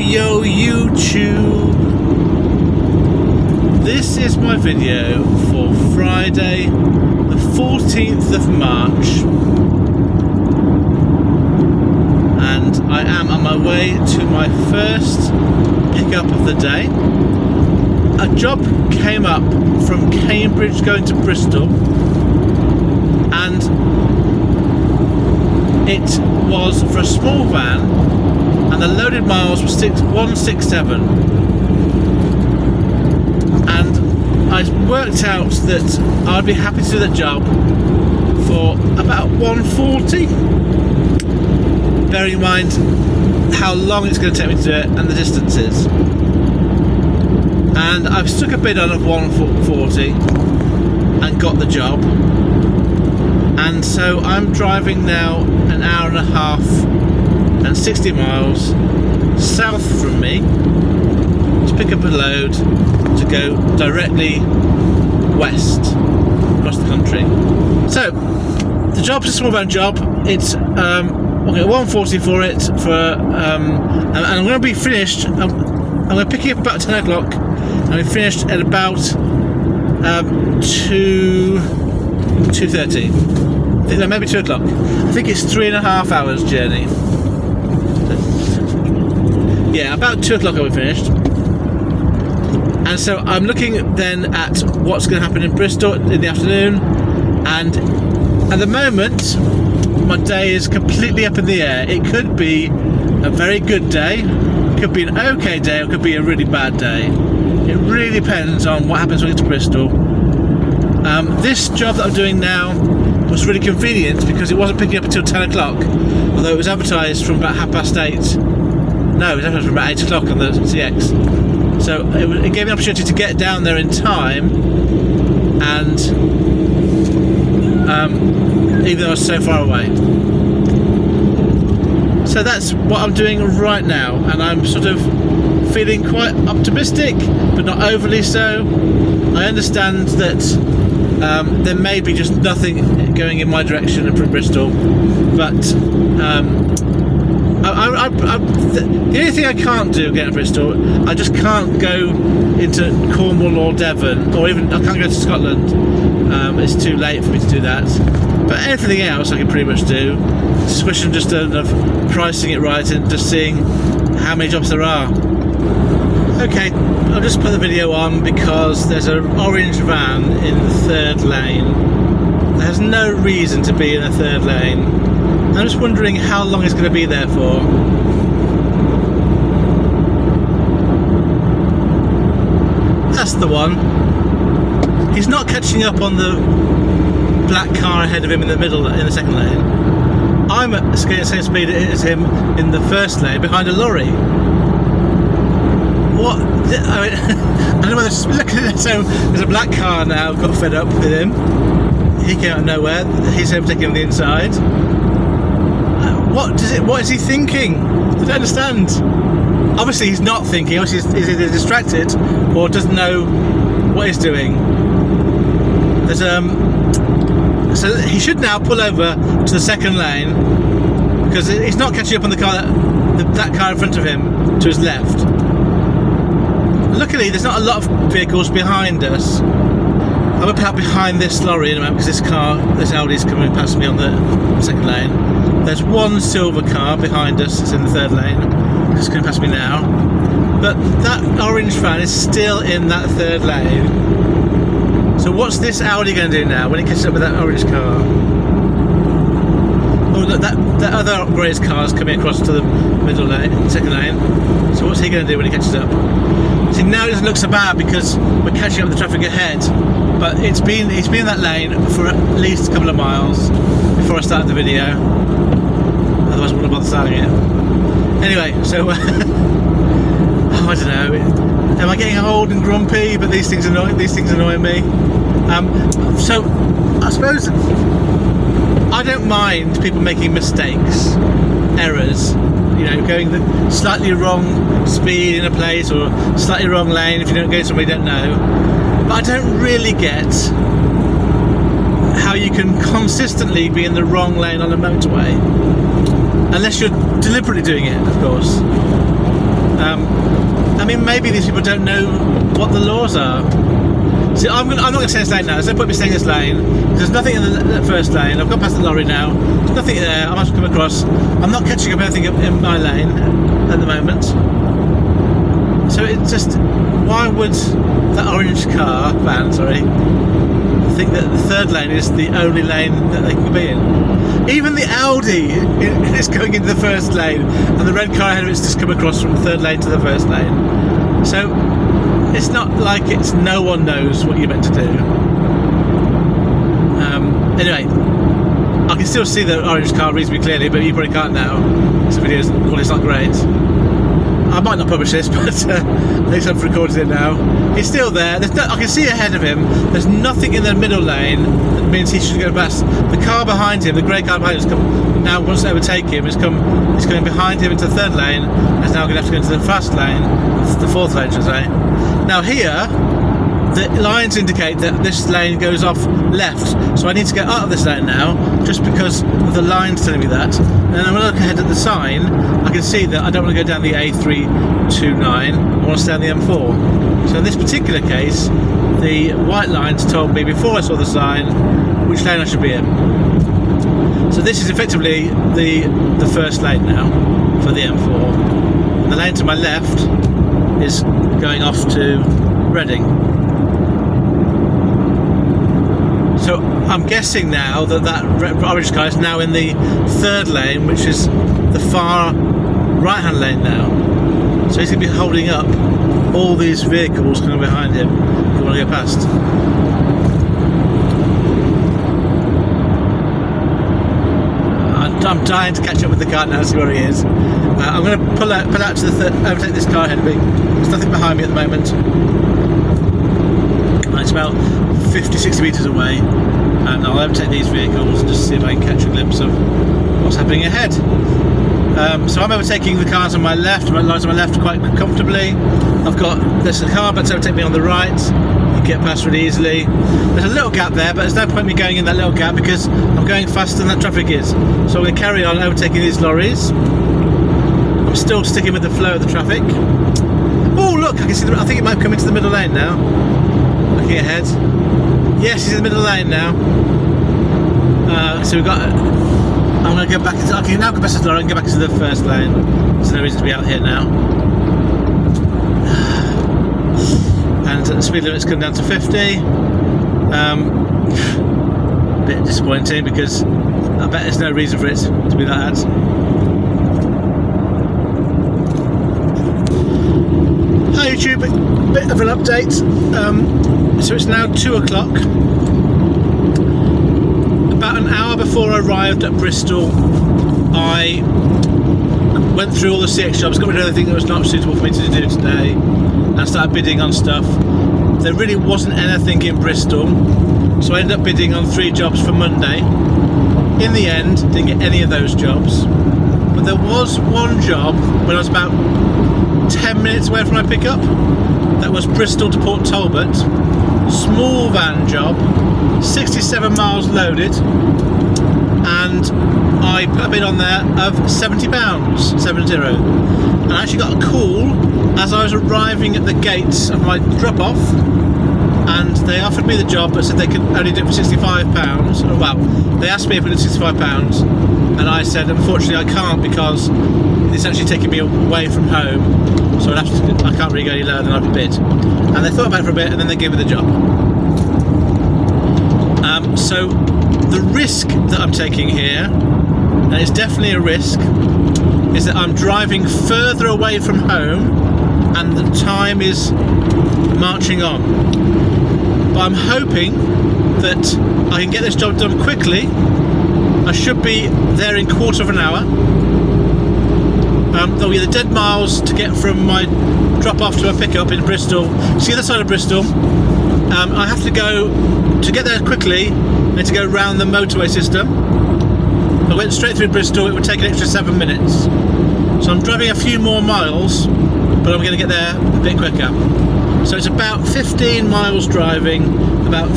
yo YouTube. This is my video for Friday the 14th of March, and I am on my way to my first pickup of the day. A job came up from Cambridge going to Bristol, and it was for a small van, and the loaded miles were 167, and I worked out that I'd be happy to do that job for about 140, bearing in mind how long it's going to take me to do it and the distances. And I've stuck a bid on of 140 and got the job, and so I'm driving now an hour and a half and 60 miles south from me to pick up a load to go directly west across the country. So the job's a small van job. It's I'll get 140 for it and I'm going to be finished. I'm going to pick it up about 10 o'clock and be finished at about 2:30. Maybe 2 o'clock. I think it's 3.5 hours journey. Yeah, about 2 o'clock I'll be finished. And so I'm looking then at what's going to happen in Bristol in the afternoon, and at the moment my day is completely up in the air. It could be a very good day, it could be an okay day, or it could be a really bad day. It really depends on what happens when we get to Bristol. This job that I'm doing now was really convenient because it wasn't picking up until 10 o'clock, although it was advertised from about 8:30. No, it was advertised from about 8 o'clock on the CX. So it gave me an opportunity to get down there in time, and even though I was so far away. So that's what I'm doing right now, and I'm sort of feeling quite optimistic, but not overly so. I understand that there may be just nothing going in my direction from Bristol, but the only thing I can't do getting to Bristol, I just can't go into Cornwall or Devon, or even I can't go to Scotland. It's too late for me to do that. But everything else I can pretty much do. It's a question just of pricing it right and just seeing how many jobs there are. Okay, I'll just put the video on because there's an orange van in the third lane. There's no reason to be in the third lane. I'm just wondering how long it's going to be there for. That's the one. He's not catching up on the black car ahead of him in the middle, in the second lane. I'm at the same speed as him in the first lane behind a lorry. What? I mean, I don't know whether to look at it. So there's a black car now, got fed up with him. He came out of nowhere. He's overtaking on the inside. What is he thinking? I don't understand. Obviously he's not thinking. Obviously he's either distracted or doesn't know what he's doing. There's so he should now pull over to the second lane because he's not catching up on the car that car in front of him to his left. Luckily there's not a lot of vehicles behind us. I'm going to put behind this lorry in a moment because this Audi's coming past me on the second lane. There's one silver car behind us, it's in the third lane, it's coming past me now. But that orange van is still in that third lane. So what's this Audi going to do now when it catches up with that orange car? Oh look, that other race car is coming across to the middle lane, second lane. So what's he going to do when he catches up? See, now it doesn't look so bad because we're catching up with the traffic ahead. But he's been in that lane for at least a couple of miles before I started the video. Otherwise I wouldn't bother starting it. Anyway, so I don't know. Am I getting old and grumpy? But these things annoy me. So I suppose I don't mind people making mistakes, errors. You know, going the slightly wrong speed in a place or slightly wrong lane if you don't go somewhere you don't know. But I don't really get how you can consistently be in the wrong lane on a motorway, unless you're deliberately doing it, of course. I mean, maybe these people don't know what the laws are. See, I'm not going to stay in this lane now. There's no point me staying in this lane. There's nothing in the first lane. I've gone past the lorry now. There's nothing there. I might come across. I'm not catching up anything in my lane at the moment. So it's just, why would that orange van, think that the third lane is the only lane that they can be in? Even the Audi is going into the first lane, and the red car ahead of it's just come across from the third lane to the first lane. So it's not like it's no one knows what you're meant to do. Anyway, I can still see the orange car reasonably clearly, but you probably can't now. This video's quality's not great. I might not publish this, but at least I've recorded it now. He's still there. I can see ahead of him. There's nothing in the middle lane that means he should go past. The car behind him, the grey car behind him, now wants to overtake him. It's going behind him into the third lane. And is now going to have to go into the fast lane, the fourth lane, should I say. Now here, the lines indicate that this lane goes off left, so I need to get out of this lane now, just because of the lines telling me that. And then when I look ahead at the sign, I can see that I don't want to go down the A329, I want to stay on the M4. So in this particular case, the white lines told me before I saw the sign which lane I should be in. So this is effectively the first lane now for the M4. And the lane to my left is going off to Reading. So I'm guessing now that orange car is now in the third lane, which is the far right-hand lane now. So he's going to be holding up all these vehicles coming behind him who want to go past. I'm dying to catch up with the car now, see where he is. I'm going to pull out to overtake this car ahead of me. There's nothing behind me at the moment. It's about 50-60 metres away, and I'll overtake these vehicles and just see if I can catch a glimpse of what's happening ahead. So I'm overtaking the cars on my left, my lines on my left quite comfortably. There's a car about to overtake me on the right. You get past really easily. There's a little gap there, but there's no point me going in that little gap because I'm going faster than that traffic is. So I'm going to carry on overtaking these lorries. I'm still sticking with the flow of the traffic. Oh look, I can see I think it might come into the middle lane now. Looking ahead. Yes, he's in the middle lane now. So we've got. I'm going to go back. I can now go past the lorry and go back into the first lane. There's no reason to be out here now. And the speed limit's come down to 50. Bit disappointing because I bet there's no reason for it to be that. Hi YouTube, bit of an update. So it's now 2 o'clock. About an hour before I arrived at Bristol, I went through all the CX jobs, got rid of everything that was not suitable for me to do today, and started bidding on stuff. There really wasn't anything in Bristol, so I ended up bidding on 3 jobs for Monday. In the end, didn't get any of those jobs, but there was one job when I was about 10 minutes away from my pickup. That was Bristol to Port Talbot, small van job, 67 miles loaded, and I put a bid on there of £70, 70. And I actually got a call as I was arriving at the gates of my drop-off, and they offered me the job but said they could only do it for £65. Well, they asked me if it was £65, and I said unfortunately I can't because it's actually taking me away from home, so I can't really go any lower than I've bid. And they thought about it for a bit and then they gave me the job. So the risk that I'm taking here, and it's definitely a risk, is that I'm driving further away from home and the time is marching on. But I'm hoping that I can get this job done quickly. I should be there in quarter of an hour. There'll be the dead miles to get from my drop off to my pickup in Bristol. See the other side of Bristol. I have to go, to get there quickly, I need to go round the motorway system. If I went straight through Bristol, it would take an extra 7 minutes. So I'm driving a few more miles, but I'm going to get there a bit quicker. So it's about 15 miles driving, about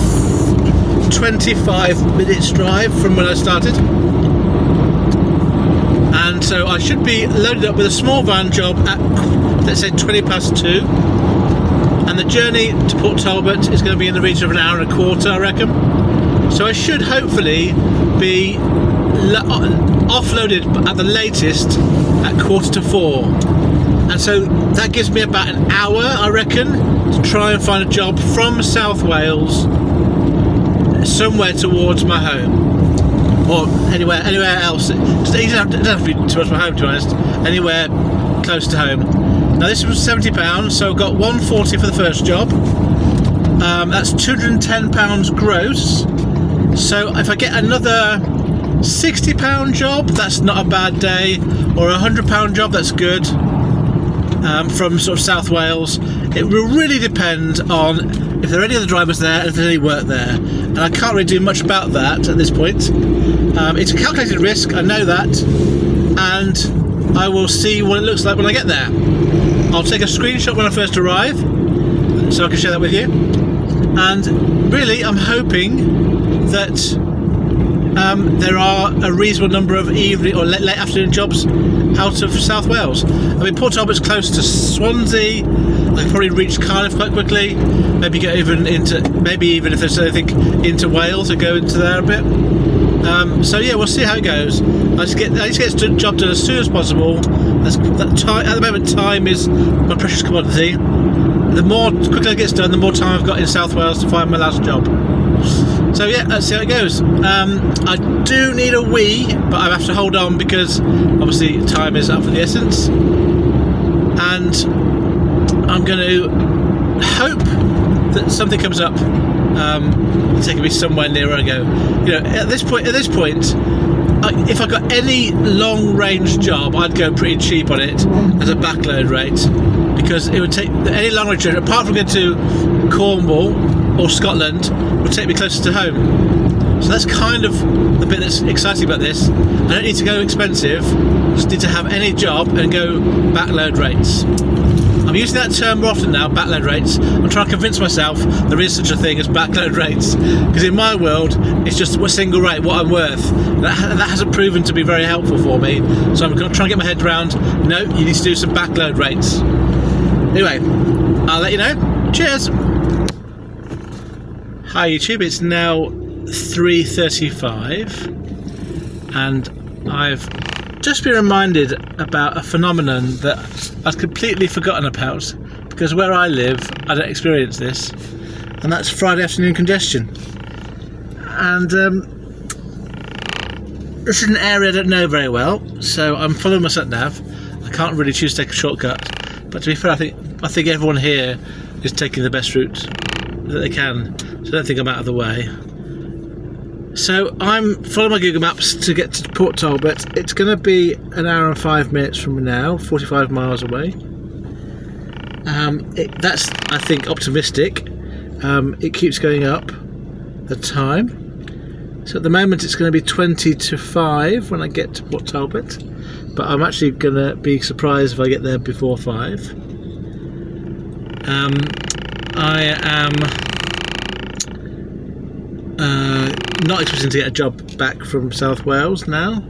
25 minutes drive from when I started. And so I should be loaded up with a small van job at let's say 20 past 2, and the journey to Port Talbot is going to be in the region of an hour and a quarter, I reckon. So I should hopefully be offloaded at the latest at 3:45, and so that gives me about an hour, I reckon, to try and find a job from South Wales somewhere towards my home, or anywhere else. It doesn't have to be towards my home, to be honest. Anywhere close to home. Now this was £70, so I've got £140 for the first job. That's £210 gross. So if I get another £60 job, that's not a bad day, or a £100 job, that's good. From sort of South Wales, it will really depend on if there are any other drivers there and if there's any work there, and I can't really do much about that at this point. It's a calculated risk, I know that, and I will see what it looks like when I get there. I'll take a screenshot when I first arrive so I can share that with you, and really I'm hoping that there are a reasonable number of evening or late afternoon jobs out of South Wales. I mean, Port Talbot's close to Swansea. I can probably reach Cardiff quite quickly. Maybe get even into, if there's anything into Wales, to go into there a bit. So yeah, we'll see how it goes. I just get the job done as soon as possible. At the moment, time is my precious commodity. The more quickly it gets done, the more time I've got in South Wales to find my last job. So yeah, let's see how it goes. I do need a wee, but I have to hold on because obviously time is up for the essence, and I'm going to hope that something comes up taking me somewhere near where I go. You know, at this point, if I got any long-range job, I'd go pretty cheap on it as a backload rate, because it would take any long-range job, apart from going to Cornwall or Scotland, would take me closer to home. So that's kind of the bit that's exciting about this. I don't need to go expensive, just need to have any job and go backload rates. I'm using that term more often now, backload rates. I'm trying to convince myself there is such a thing as backload rates, because in my world it's just a single rate, what I'm worth. That hasn't proven to be very helpful for me, so I'm trying to get my head around, no, you need to do some backload rates. Anyway, I'll let you know. Cheers! Hi YouTube, it's now 3:35 and I've just been reminded about a phenomenon that I'd completely forgotten about, because where I live I don't experience this, and that's Friday afternoon congestion. And this is an area I don't know very well, so I'm following my sat-nav. I can't really choose to take a shortcut, but to be fair, I think everyone here is taking the best route that they can, so I don't think I'm out of the way. So I'm following my Google Maps to get to Port Talbot. It's going to be an hour and 5 minutes from now, 45 miles away. That's, I think, optimistic. It keeps going up the time. So at the moment it's going to be 20 to 5 when I get to Port Talbot, but I'm actually going to be surprised if I get there before 5. I am not expecting to get a job back from South Wales now,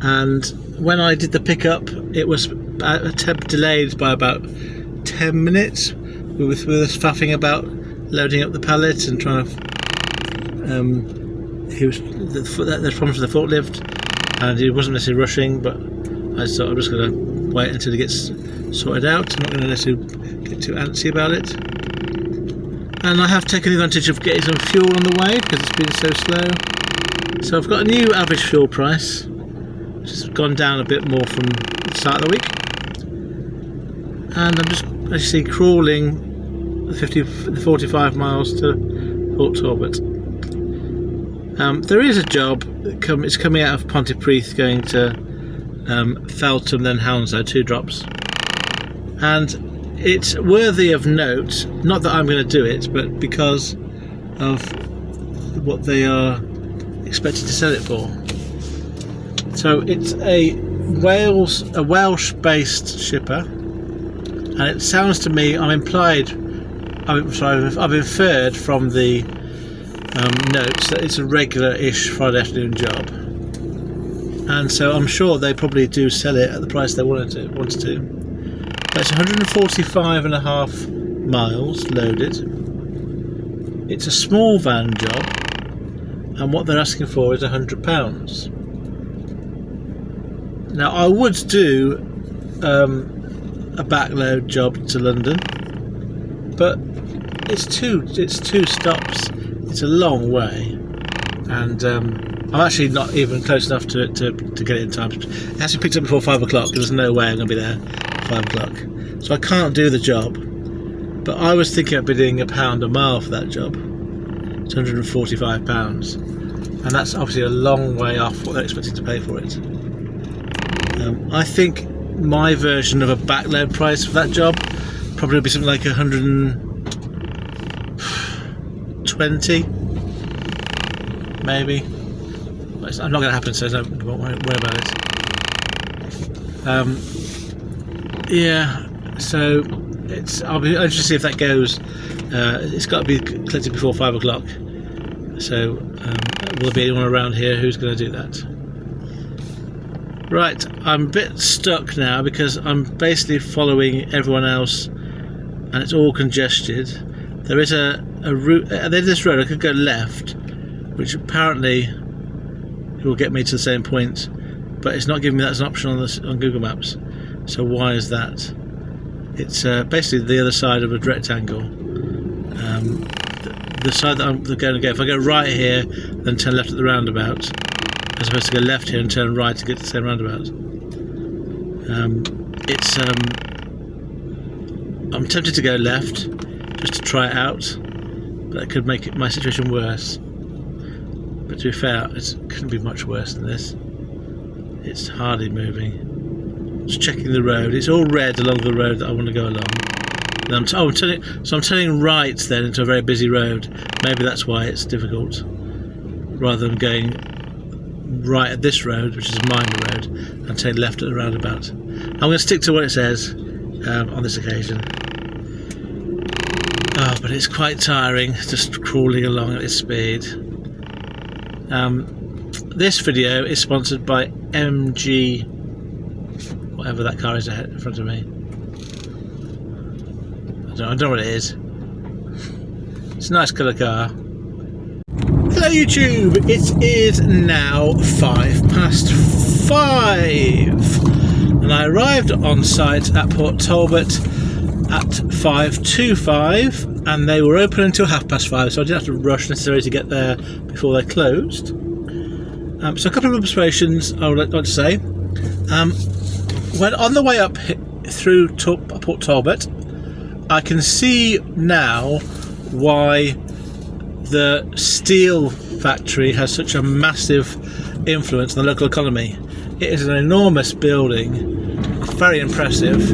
and when I did the pickup it was delayed by about 10 minutes with us faffing about loading up the pallet and trying to there's problems with the forklift and he wasn't necessarily rushing, but I thought I'm just going to wait until it gets sorted out. I'm not going to necessarily get too antsy about it. And I have taken advantage of getting some fuel on the way because it's been so slow. So I've got a new average fuel price, which has gone down a bit more from the start of the week. And I'm just actually crawling the 45 miles to Port Talbot. There is a job, it's coming out of Pontypridd going to Feltham, then Hounslow, 2 drops. And it's worthy of note, not that I'm going to do it, but because of what they are expected to sell it for. So it's a Welsh-based shipper, and it sounds to me, I've inferred from the notes that it's a regular-ish Friday afternoon job, and so I'm sure they probably do sell it at the price they want to. That's 145.5 miles loaded. It's a small van job, and what they're asking for is £100. Now I would do a backload job to London, but it's two stops. It's a long way, and I'm actually not even close enough to it to get it in time. It has to be picked up before 5 o'clock. There's no way I'm going to be there at 5 o'clock, so I can't do the job. But I was thinking of bidding £1 a mile for that job. It's £145, and that's obviously a long way off what they're expecting to pay for it. I think my version of a backload price for that job probably would be something like 120, maybe. It's not going to happen, so don't worry about it. Yeah, so I'll just see if that goes. It's got to be collected before 5 o'clock. So will there be anyone around here who's going to do that? Right, I'm a bit stuck now because I'm basically following everyone else, and it's all congested. There is a route. There's this road I could go left, which apparently it will get me to the same point, but it's not giving me that as an option on Google Maps. So why is that? It's basically the other side of a rectangle. The side that I'm going to go. If I go right here, then turn left at the roundabout, as opposed to go left here and turn right to get to the same roundabout. I'm tempted to go left just to try it out, but that could make my situation worse. But to be fair, it couldn't be much worse than this. It's hardly moving. Just checking the road. It's all red along the road that I want to go along. And I'm turning right then into a very busy road. Maybe that's why it's difficult, rather than going right at this road, which is a minor road, and turning left at the roundabout. I'm going to stick to what it says on this occasion. Oh, but it's quite tiring just crawling along at this speed. This video is sponsored by MG, whatever that car is ahead in front of me. I don't know what it is. It's a nice colour car. Hello YouTube! It is now 5:05, and I arrived on site at Port Talbot at 5:25, and they were open until 5:30, so I didn't have to rush necessarily to get there before they closed. So a couple of observations I would like to say. When on the way up through Port Talbot, I can see now why the steel factory has such a massive influence on the local economy. It is an enormous building, very impressive,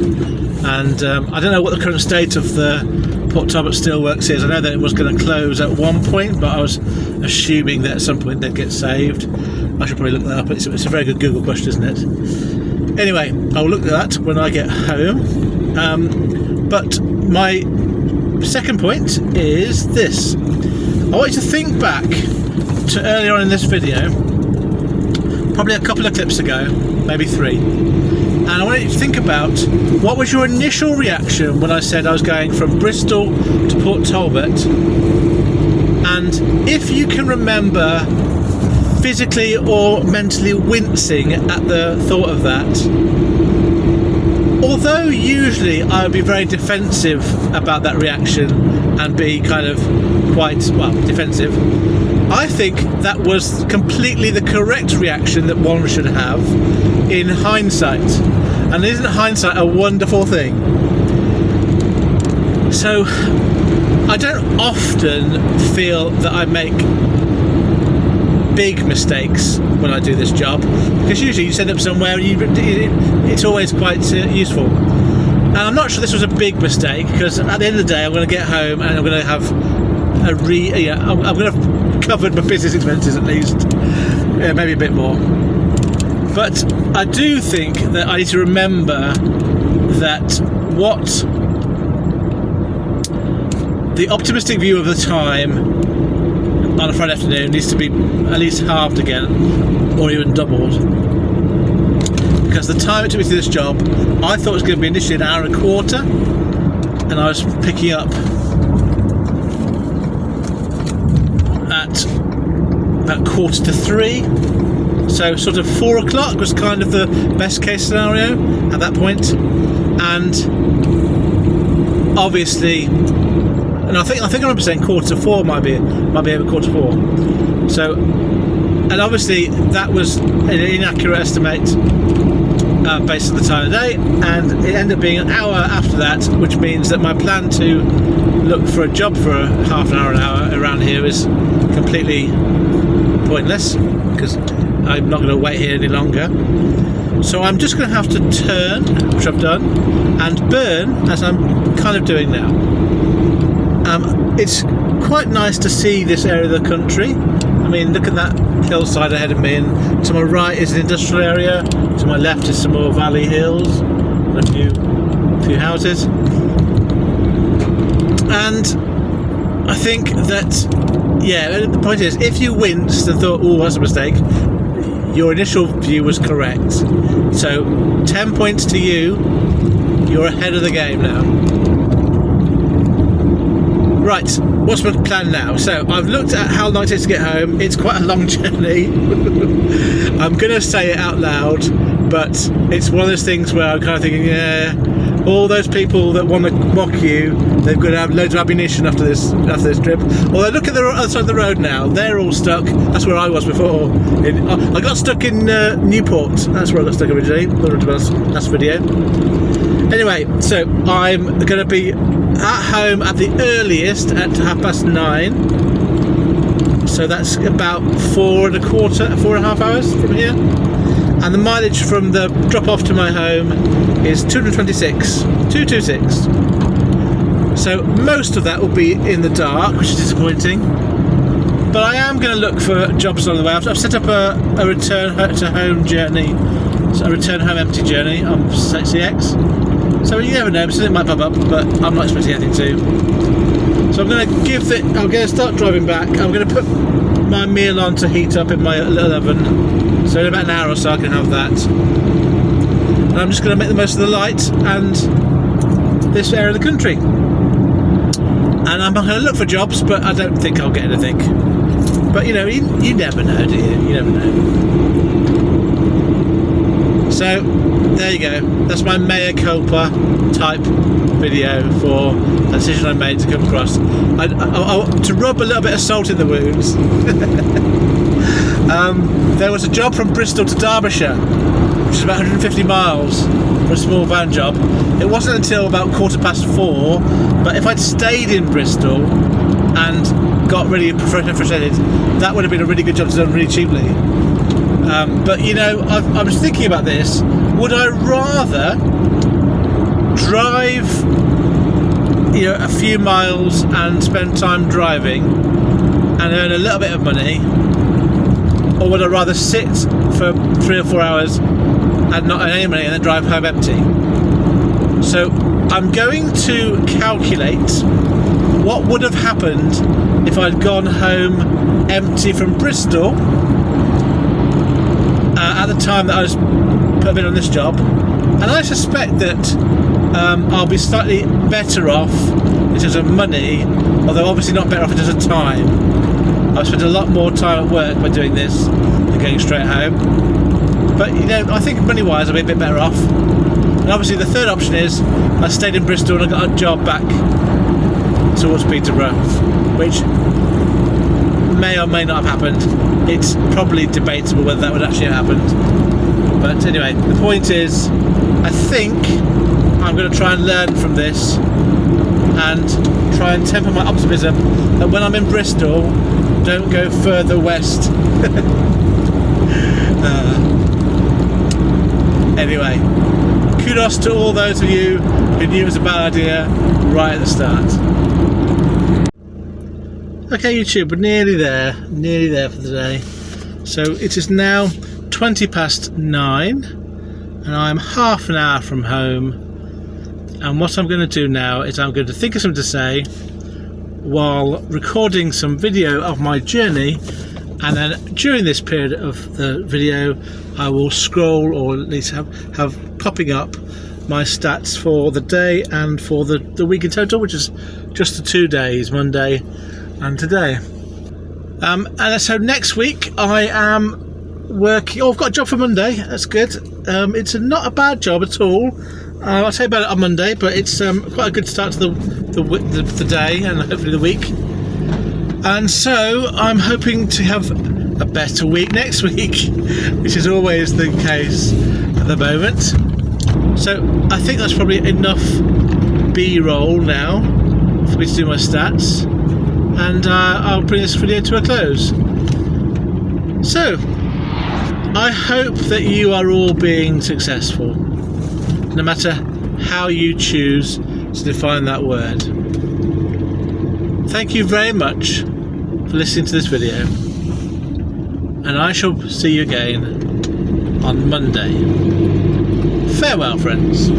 and I don't know what the current state of the Port Talbot Steelworks is. I know that it was going to close at one point, but I was assuming that at some point they'd get saved. I should probably look that up. It's a very good Google question, isn't it? Anyway, I'll look at that when I get home. But my second point is this. I want you to think back to earlier on in this video, probably a couple of clips ago, maybe 3. And I want you to think about what was your initial reaction when I said I was going from Bristol to Port Talbot, and if you can remember physically or mentally wincing at the thought of that. Although usually I would be very defensive about that reaction and be kind of quite, well, defensive, I think that was completely the correct reaction that one should have in hindsight. And isn't hindsight a wonderful thing? So I don't often feel that I make big mistakes when I do this job, because usually you end up somewhere and it's always quite useful. And I'm not sure this was a big mistake, because at the end of the day I'm going to get home and I'm going to have I'm going to have covered my business expenses at least, maybe a bit more. But I do think that I need to remember that what the optimistic view of the time on a Friday afternoon needs to be at least halved again, or even doubled. Because because the time it took me to this job, I thought it was going to be initially an hour and a quarter, and I was picking up at about 2:45, so sort of 4 o'clock was kind of the best case scenario at that point. And obviously, and I think I'm saying 3:45 might be over 4:45. So, and obviously that was an inaccurate estimate based on the time of day, and it ended up being an hour after that, which means that my plan to look for a job for half an hour around here is completely pointless, because I'm not going to wait here any longer. So I'm just going to have to turn, which I've done, and burn, as I'm kind of doing now. It's quite nice to see this area of the country. I mean, look at that hillside ahead of me, and to my right is an industrial area, to my left is some more valley hills, and a few houses. And I think that, yeah, the point is, if you winced and thought, oh, that's a mistake, your initial view was correct. So 10 points to you, you're ahead of the game now. Right, what's my plan now? So I've looked at how long it takes to get home. It's quite a long journey. I'm going to say it out loud, but it's one of those things where I'm kind of thinking, yeah, all those people that want to mock you, they've got to have loads of ammunition after this trip. Although look at the other side of the road now, they're all stuck. That's where I was before. I got stuck in Newport. That's where I got stuck originally. Last video. Anyway, so I'm going to be at home at the earliest at 9:30. So that's about 4.25 hours from here. And the mileage from the drop off to my home is 226. So most of that will be in the dark, which is disappointing. But I am going to look for jobs on the way. I've set up a return to home journey, a return home empty journey on CX. So you never know, something might pop up, but I'm not expecting anything to. So I'm going to start driving back. I'm going to put my meal on to heat up in my little oven. So in about an hour or so I can have that. And I'm just going to make the most of the light and this area of the country. And I'm going to look for jobs, but I don't think I'll get anything. But you know, you never know, do you? You never know. So there you go. That's my mea culpa type video for a decision I made to come across. To rub a little bit of salt in the wounds. There was a job from Bristol to Derbyshire, which is about 150 miles for a small van job. It wasn't until about 4:15, but if I'd stayed in Bristol and got really frustrated, that would have been a really good job to do really cheaply. But you know, I was thinking about this. Would I rather drive, you know, a few miles and spend time driving and earn a little bit of money, or would I rather sit for 3 or 4 hours and not earn any money and then drive home empty? So I'm going to calculate what would have happened if I'd gone home empty from Bristol at the time that I was put a bit on this job, and I suspect that I'll be slightly better off in terms of money, although obviously not better off in terms of time. I've spent a lot more time at work by doing this than going straight home. But you know, I think money-wise I'll be a bit better off. And obviously the third option is I stayed in Bristol and I got a job back towards Peterborough, which may or may not have happened. It's probably debatable whether that would actually have happened. But anyway, the point is, I think I'm going to try and learn from this and try and temper my optimism that when I'm in Bristol, don't go further west. Anyway, kudos to all those of you who knew it was a bad idea right at the start. Okay YouTube, we're nearly there for the day. So it is now 9:20 and I'm half an hour from home, and what I'm going to do now is I'm going to think of something to say while recording some video of my journey and then during this period of the video I will scroll, or at least have popping up my stats for the day and for the week in total, which is just the 2 days, Monday and today. And so next week I am working. I've got a job for Monday. That's good. It's not a bad job at all. I'll tell you about it on Monday, but it's quite a good start to the day and hopefully the week. And so I'm hoping to have a better week next week, which is always the case at the moment. So I think that's probably enough B-roll now for me to do my stats, and I'll bring this video to a close. So I hope that you are all being successful, no matter how you choose to define that word. Thank you very much for listening to this video, and I shall see you again on Monday. Farewell, friends.